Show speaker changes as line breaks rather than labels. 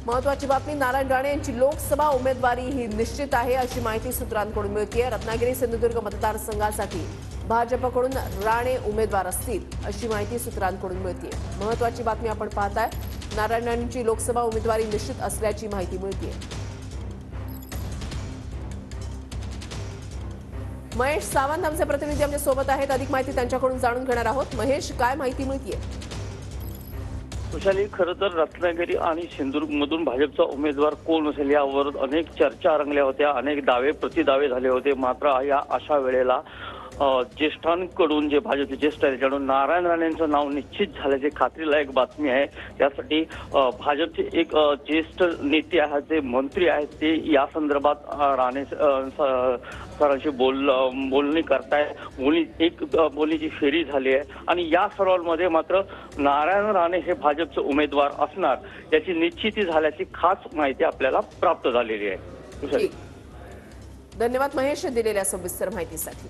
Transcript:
महत्वाची बातमी, नारायण राणे यांची लोकसभा उमेदवारी ही निश्चित आहे अशी माहिती सूत्रांकडून मिळते। रत्नागिरी सिंधुदुर्ग मतदारसंघासाठी भाजपकडून राणे उमेदवार असतील अशी माहिती सूत्रांकडून मिळते। महत्वाची बातमी आपण पाहताय, नारायण राणेंची लोकसभा उमेदवारी निश्चित असल्याची माहिती मिळते। महेश सावंत आमचे प्रतिनिधी आमच्या सोबत आहेत, अधिक माहिती त्यांच्याकडून जाणून घेणार आहोत। महेश, काय माहिती मिळते?
खुशाली, खरं तर रत्नागिरी आणि सिंधुदुर्गमधून भाजपचा उमेदवार कोण असेल यावर अनेक चर्चा रंगल्या होत्या, अनेक दावे प्रतिदावे झाले होते। मात्र या अशा वेळेला ज्येष्ठांकडून, जे भाजपचे ज्येष्ठ आहेत त्याच्याकडून नारायण राणेंचं नाव निश्चित झाल्याची खात्रीलायक बातमी आहे। त्यासाठी भाजपचे एक ज्येष्ठ नेते आहेत, जे मंत्री आहेत, ते या संदर्भात राणे सरांशी बोलणी करतायत। बोलणीची फेरी झाली आहे आणि या सर्वांमध्ये मात्र नारायण राणे हे भाजपचे उमेदवार असणार याची निश्चिती झाल्याची खास माहिती आपल्याला प्राप्त झालेली आहे।
धन्यवाद महेश, दिलेल्या सविस्तर माहितीसाठी।